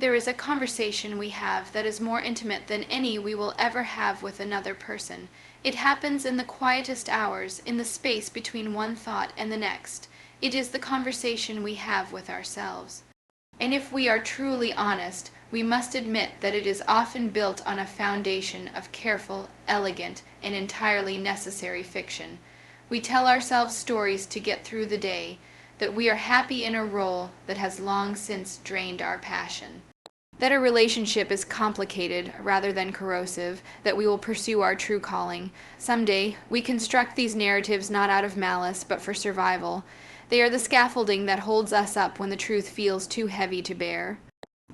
There is a conversation we have that is more intimate than any we will ever have with another person. It happens in the quietest hours, in the space between one thought and the next. It is the conversation we have with ourselves. And if we are truly honest, we must admit that it is often built on a foundation of careful, elegant, and entirely necessary fiction. We tell ourselves stories to get through the day, that we are happy in a role that has long since drained our passion. That a relationship is complicated rather than corrosive, that we will pursue our true calling. Someday, we construct these narratives not out of malice, but for survival. They are the scaffolding that holds us up when the truth feels too heavy to bear.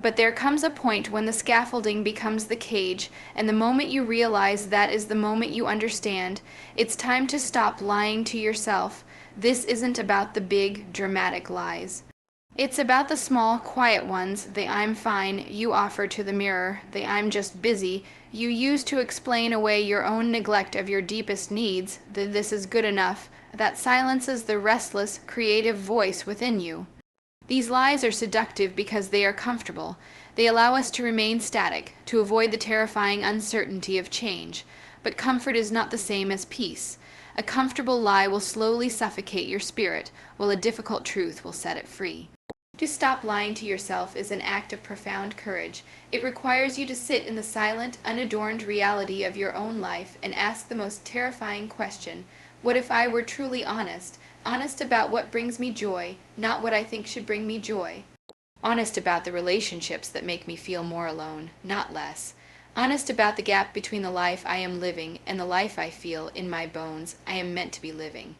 But there comes a point when the scaffolding becomes the cage, and the moment you realize that is the moment you understand, it's time to stop lying to yourself. This isn't about the big, dramatic lies. It's about the small, quiet ones, the "I'm fine" you offer to the mirror, the "I'm just busy" you use to explain away your own neglect of your deepest needs, the "this is good enough" that silences the restless, creative voice within you. These lies are seductive because they are comfortable. They allow us to remain static, to avoid the terrifying uncertainty of change. But comfort is not the same as peace. A comfortable lie will slowly suffocate your spirit, while a difficult truth will set it free. To stop lying to yourself is an act of profound courage. It requires you to sit in the silent, unadorned reality of your own life and ask the most terrifying question: what if I were truly honest? Honest about what brings me joy, not what I think should bring me joy. Honest about the relationships that make me feel more alone, not less. Honest about the gap between the life I am living and the life I feel in my bones I am meant to be living.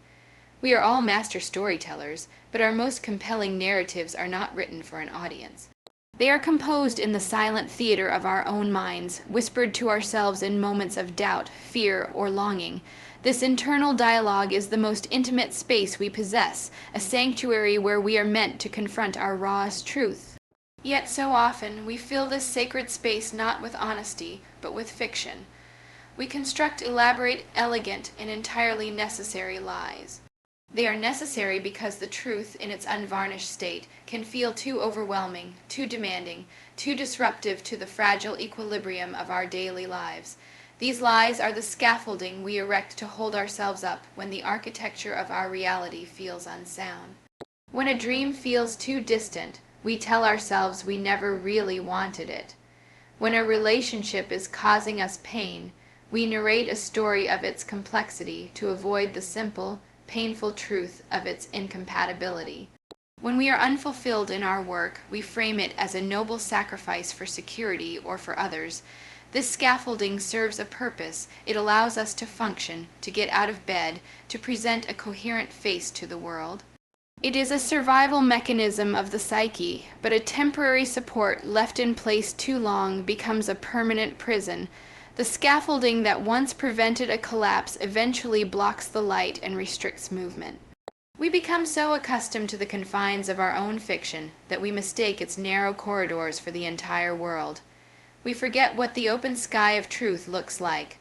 We are all master storytellers, but our most compelling narratives are not written for an audience. They are composed in the silent theater of our own minds, whispered to ourselves in moments of doubt, fear, or longing. This internal dialogue is the most intimate space we possess, a sanctuary where we are meant to confront our rawest truth. Yet so often we fill this sacred space not with honesty, but with fiction. We construct elaborate, elegant, and entirely necessary lies. They are necessary because the truth, in its unvarnished state, can feel too overwhelming, too demanding, too disruptive to the fragile equilibrium of our daily lives. These lies are the scaffolding we erect to hold ourselves up when the architecture of our reality feels unsound. When a dream feels too distant, we tell ourselves we never really wanted it. When a relationship is causing us pain, we narrate a story of its complexity to avoid the simple, painful truth of its incompatibility. When we are unfulfilled in our work, we frame it as a noble sacrifice for security or for others. This scaffolding serves a purpose. It allows us to function, to get out of bed, to present a coherent face to the world. It is a survival mechanism of the psyche, but a temporary support left in place too long becomes a permanent prison. The scaffolding that once prevented a collapse eventually blocks the light and restricts movement. We become so accustomed to the confines of our own fiction that we mistake its narrow corridors for the entire world. We forget what the open sky of truth looks like.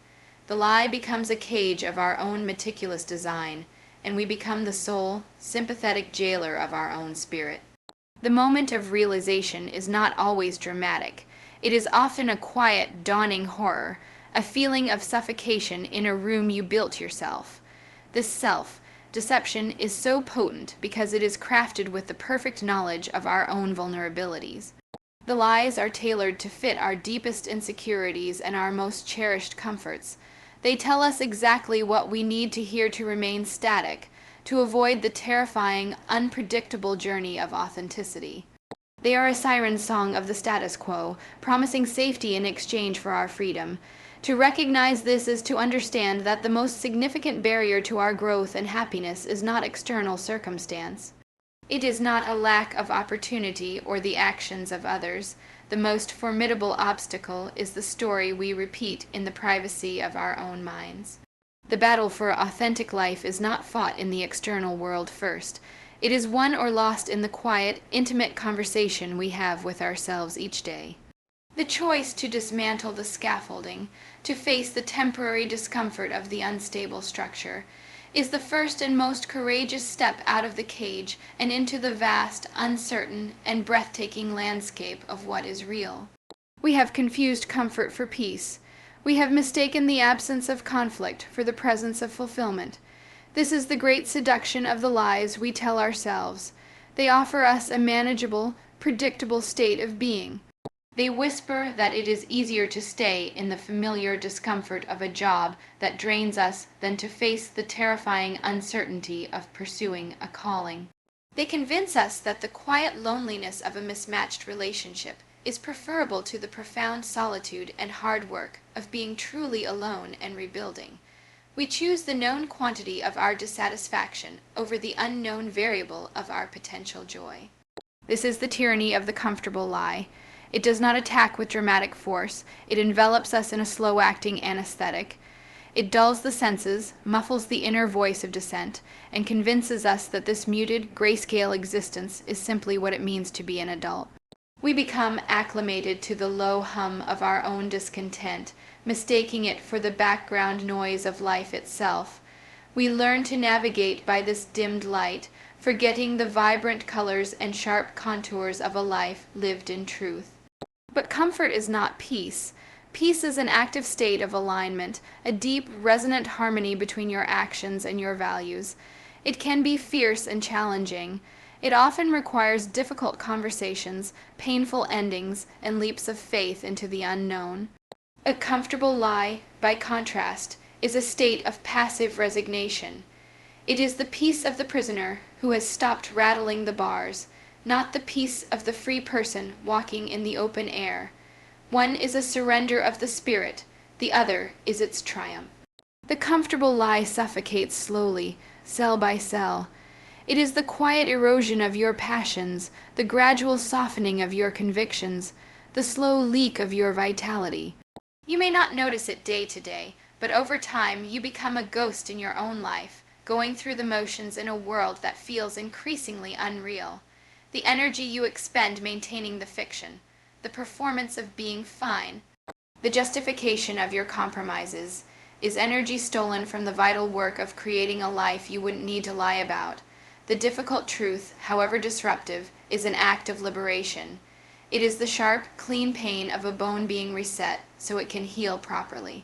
The lie becomes a cage of our own meticulous design, and we become the sole, sympathetic jailer of our own spirit. The moment of realization is not always dramatic. It is often a quiet, dawning horror, a feeling of suffocation in a room you built yourself. This self-deception is so potent because it is crafted with the perfect knowledge of our own vulnerabilities. The lies are tailored to fit our deepest insecurities and our most cherished comforts. They tell us exactly what we need to hear to remain static, to avoid the terrifying, unpredictable journey of authenticity. They are a siren song of the status quo, promising safety in exchange for our freedom. To recognize this is to understand that the most significant barrier to our growth and happiness is not external circumstance. It is not a lack of opportunity or the actions of others. The most formidable obstacle is the story we repeat in the privacy of our own minds. The battle for authentic life is not fought in the external world first. It is won or lost in the quiet, intimate conversation we have with ourselves each day. The choice to dismantle the scaffolding, to face the temporary discomfort of the unstable structure, is the first and most courageous step out of the cage and into the vast, uncertain, and breathtaking landscape of what is real. We have confused comfort for peace. We have mistaken the absence of conflict for the presence of fulfillment. This is the great seduction of the lies we tell ourselves. They offer us a manageable, predictable state of being. They whisper that it is easier to stay in the familiar discomfort of a job that drains us than to face the terrifying uncertainty of pursuing a calling. They convince us that the quiet loneliness of a mismatched relationship is preferable to the profound solitude and hard work of being truly alone and rebuilding. We choose the known quantity of our dissatisfaction over the unknown variable of our potential joy. This is the tyranny of the comfortable lie. It does not attack with dramatic force. It envelops us in a slow-acting anesthetic. It dulls the senses, muffles the inner voice of dissent, and convinces us that this muted, grayscale existence is simply what it means to be an adult. We become acclimated to the low hum of our own discontent, mistaking it for the background noise of life itself. We learn to navigate by this dimmed light, forgetting the vibrant colors and sharp contours of a life lived in truth. But comfort is not peace. Peace is an active state of alignment, a deep, resonant harmony between your actions and your values. It can be fierce and challenging. It often requires difficult conversations, painful endings, and leaps of faith into the unknown. A comfortable lie, by contrast, is a state of passive resignation. It is the peace of the prisoner who has stopped rattling the bars, not the peace of the free person walking in the open air. One is a surrender of the spirit, the other is its triumph. The comfortable lie suffocates slowly, cell by cell. It is the quiet erosion of your passions, the gradual softening of your convictions, the slow leak of your vitality. You may not notice it day to day, but over time you become a ghost in your own life, going through the motions in a world that feels increasingly unreal. The energy you expend maintaining the fiction, the performance of being fine, the justification of your compromises, is energy stolen from the vital work of creating a life you wouldn't need to lie about. The difficult truth, however disruptive, is an act of liberation. It is the sharp, clean pain of a bone being reset so it can heal properly.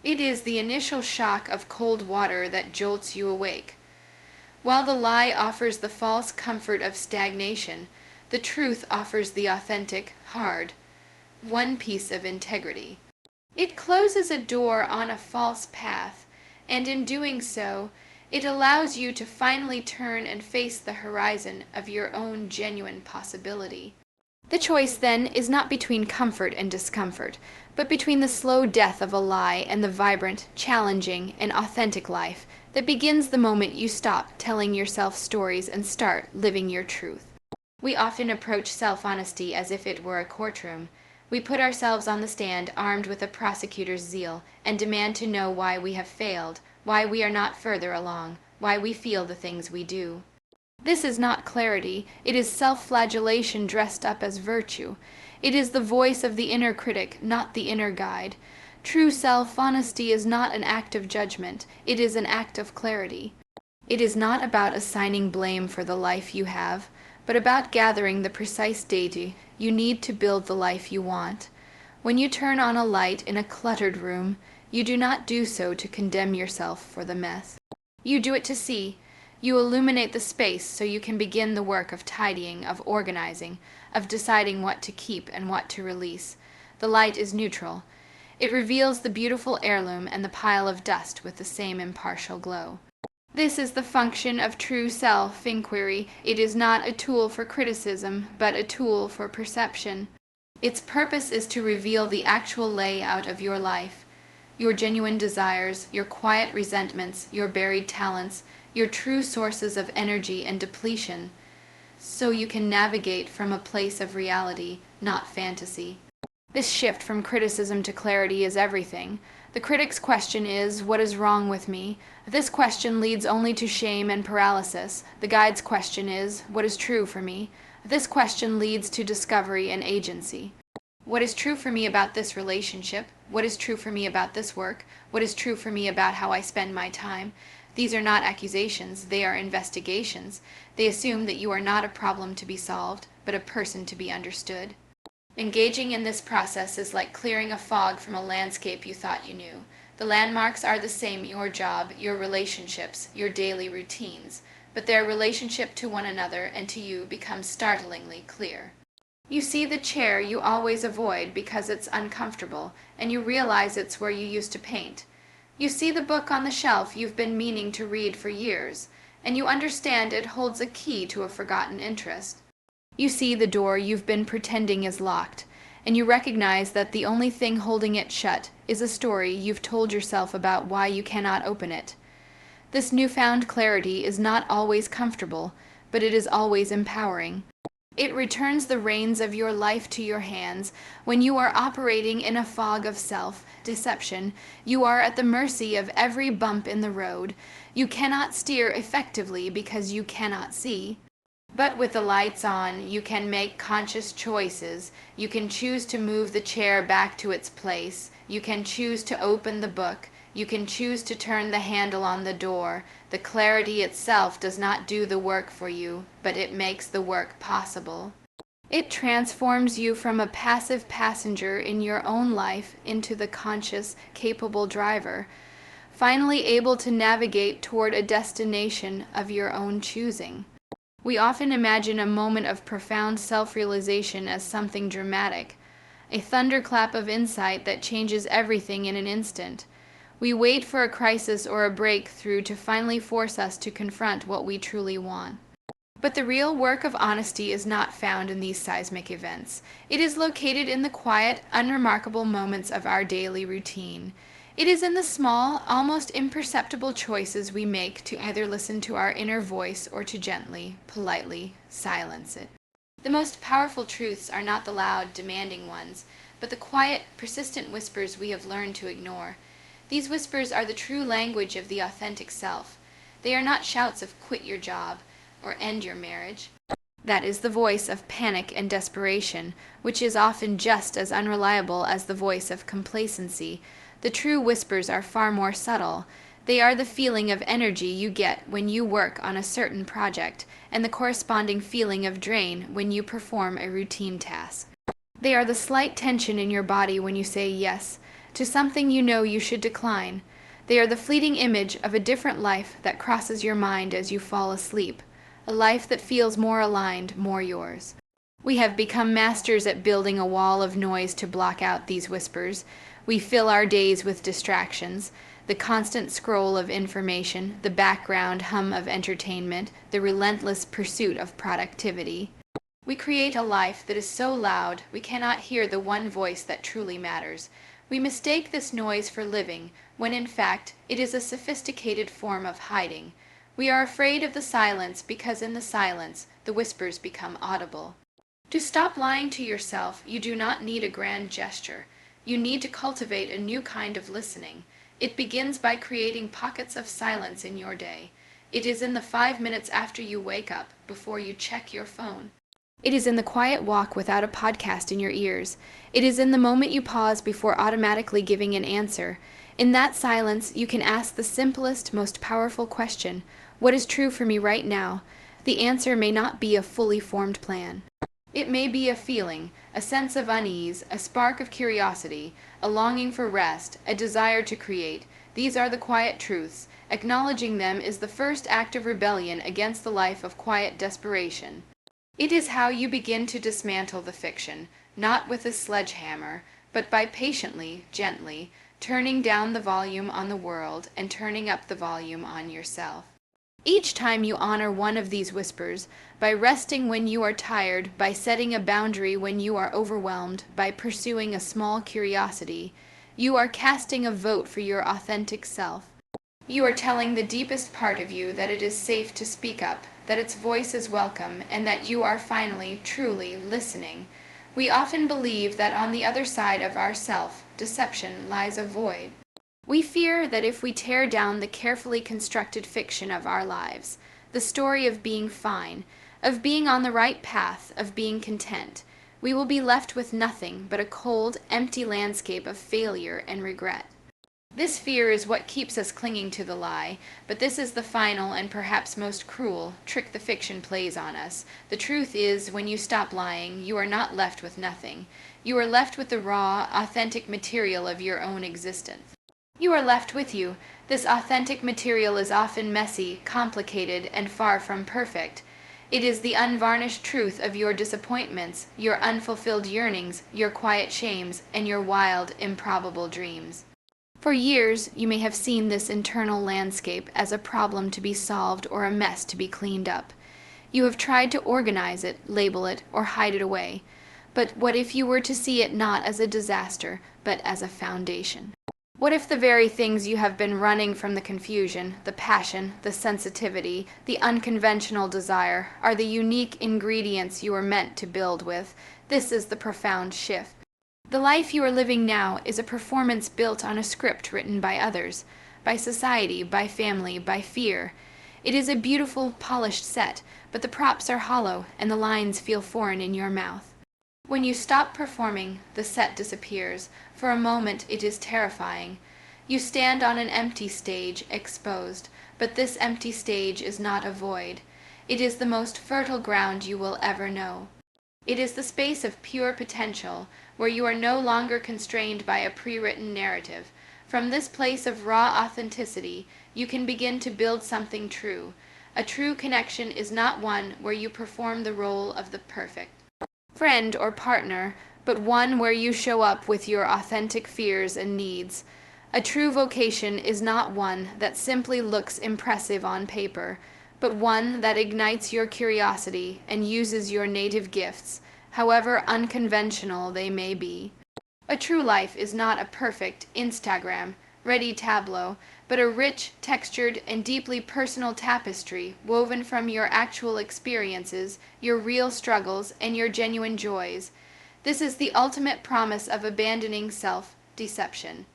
It is the initial shock of cold water that jolts you awake. While the lie offers the false comfort of stagnation, the truth offers the authentic, hard, one piece of integrity. It closes a door on a false path, and in doing so, it allows you to finally turn and face the horizon of your own genuine possibility. The choice, then, is not between comfort and discomfort, but between the slow death of a lie and the vibrant, challenging, and authentic life that begins the moment you stop telling yourself stories and start living your truth. We often approach self-honesty as if it were a courtroom. We put ourselves on the stand armed with a prosecutor's zeal and demand to know why we have failed, why we are not further along, why we feel the things we do. This is not clarity. It is self-flagellation dressed up as virtue. It is the voice of the inner critic, not the inner guide. True self-honesty is not an act of judgment. It is an act of clarity. It is not about assigning blame for the life you have, but about gathering the precise data you need to build the life you want. When you turn on a light in a cluttered room, you do not do so to condemn yourself for the mess. You do it to see. You illuminate the space so you can begin the work of tidying, of organizing, of deciding what to keep and what to release. The light is neutral. It reveals the beautiful heirloom and the pile of dust with the same impartial glow. This is the function of true self-inquiry. It is not a tool for criticism, but a tool for perception. Its purpose is to reveal the actual layout of your life, your genuine desires, your quiet resentments, your buried talents, your true sources of energy and depletion, so you can navigate from a place of reality, not fantasy. This shift from criticism to clarity is everything. The critic's question is, what is wrong with me? This question leads only to shame and paralysis. The guide's question is, what is true for me? This question leads to discovery and agency. What is true for me about this relationship? What is true for me about this work? What is true for me about how I spend my time? These are not accusations, they are investigations. They assume that you are not a problem to be solved, but a person to be understood. Engaging in this process is like clearing a fog from a landscape you thought you knew. The landmarks are the same: your job, your relationships, your daily routines, but their relationship to one another and to you becomes startlingly clear. You see the chair you always avoid because it's uncomfortable, and you realize it's where you used to paint. You see the book on the shelf you've been meaning to read for years, and you understand it holds a key to a forgotten interest. You see the door you've been pretending is locked, and you recognize that the only thing holding it shut is a story you've told yourself about why you cannot open it. This newfound clarity is not always comfortable, but it is always empowering. It returns the reins of your life to your hands. When you are operating in a fog of self-deception, you are at the mercy of every bump in the road. You cannot steer effectively because you cannot see. But with the lights on, you can make conscious choices. You can choose to move the chair back to its place. You can choose to open the book. You can choose to turn the handle on the door. The clarity itself does not do the work for you, but it makes the work possible. It transforms you from a passive passenger in your own life into the conscious, capable driver, finally able to navigate toward a destination of your own choosing. We often imagine a moment of profound self-realization as something dramatic, a thunderclap of insight that changes everything in an instant. We wait for a crisis or a breakthrough to finally force us to confront what we truly want. But the real work of honesty is not found in these seismic events. It is located in the quiet, unremarkable moments of our daily routine. It is in the small, almost imperceptible choices we make to either listen to our inner voice or to gently, politely silence it. The most powerful truths are not the loud, demanding ones, but the quiet, persistent whispers we have learned to ignore. These whispers are the true language of the authentic self. They are not shouts of "quit your job" or "end your marriage." That is the voice of panic and desperation, which is often just as unreliable as the voice of complacency. The true whispers are far more subtle. They are the feeling of energy you get when you work on a certain project, and the corresponding feeling of drain when you perform a routine task. They are the slight tension in your body when you say yes to something you know you should decline. They are the fleeting image of a different life that crosses your mind as you fall asleep, a life that feels more aligned, more yours. We have become masters at building a wall of noise to block out these whispers. We fill our days with distractions, the constant scroll of information, the background hum of entertainment, the relentless pursuit of productivity. We create a life that is so loud we cannot hear the one voice that truly matters. We mistake this noise for living, when in fact it is a sophisticated form of hiding. We are afraid of the silence because in the silence the whispers become audible. To stop lying to yourself, you do not need a grand gesture. You need to cultivate a new kind of listening. It begins by creating pockets of silence in your day. It is in the 5 minutes after you wake up, before you check your phone. It is in the quiet walk without a podcast in your ears. It is in the moment you pause before automatically giving an answer. In that silence, you can ask the simplest, most powerful question: what is true for me right now? The answer may not be a fully formed plan. It may be a feeling, a sense of unease, a spark of curiosity, a longing for rest, a desire to create. These are the quiet truths. Acknowledging them is the first act of rebellion against the life of quiet desperation. It is how you begin to dismantle the fiction, not with a sledgehammer, but by patiently, gently, turning down the volume on the world and turning up the volume on yourself. Each time you honor one of these whispers, by resting when you are tired, by setting a boundary when you are overwhelmed, by pursuing a small curiosity, you are casting a vote for your authentic self. You are telling the deepest part of you that it is safe to speak up, that its voice is welcome, and that you are finally, truly listening. We often believe that on the other side of our self-deception lies a void. We fear that if we tear down the carefully constructed fiction of our lives, the story of being fine, of being on the right path, of being content, we will be left with nothing but a cold, empty landscape of failure and regret. This fear is what keeps us clinging to the lie, but this is the final and perhaps most cruel trick the fiction plays on us. The truth is, when you stop lying, you are not left with nothing. You are left with the raw, authentic material of your own existence. You are left with you. This authentic material is often messy, complicated, and far from perfect. It is the unvarnished truth of your disappointments, your unfulfilled yearnings, your quiet shames, and your wild, improbable dreams. For years, you may have seen this internal landscape as a problem to be solved or a mess to be cleaned up. You have tried to organize it, label it, or hide it away. But what if you were to see it not as a disaster, but as a foundation? What if the very things you have been running from, the confusion, the passion, the sensitivity, the unconventional desire, are the unique ingredients you are meant to build with? This is the profound shift. The life you are living now is a performance built on a script written by others, by society, by family, by fear. It is a beautiful, polished set, but the props are hollow and the lines feel foreign in your mouth. When you stop performing, the set disappears. For a moment it is terrifying. You stand on an empty stage, exposed, but this empty stage is not a void. It is the most fertile ground you will ever know. It is the space of pure potential, where you are no longer constrained by a pre-written narrative. From this place of raw authenticity, you can begin to build something true. A true connection is not one where you perform the role of the perfect friend or partner, but one where you show up with your authentic fears and needs. A true vocation is not one that simply looks impressive on paper, but one that ignites your curiosity and uses your native gifts, however unconventional they may be. A true life is not a perfect Instagram-ready tableau, but a rich, textured, and deeply personal tapestry woven from your actual experiences, your real struggles, and your genuine joys. This is the ultimate promise of abandoning self-deception.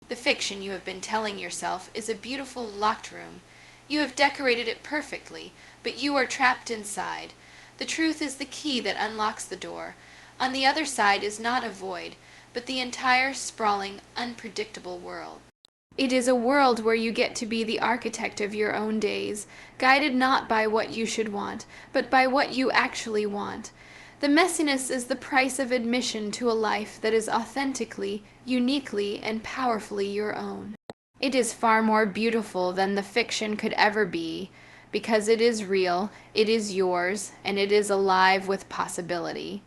The fiction you have been telling yourself is a beautiful locked room. You have decorated it perfectly, but you are trapped inside. The truth is the key that unlocks the door. On the other side is not a void, but the entire sprawling, unpredictable world. It is a world where you get to be the architect of your own days, guided not by what you should want, but by what you actually want. The messiness is the price of admission to a life that is authentically, uniquely, and powerfully your own. It is far more beautiful than the fiction could ever be, because it is real, it is yours, and it is alive with possibility.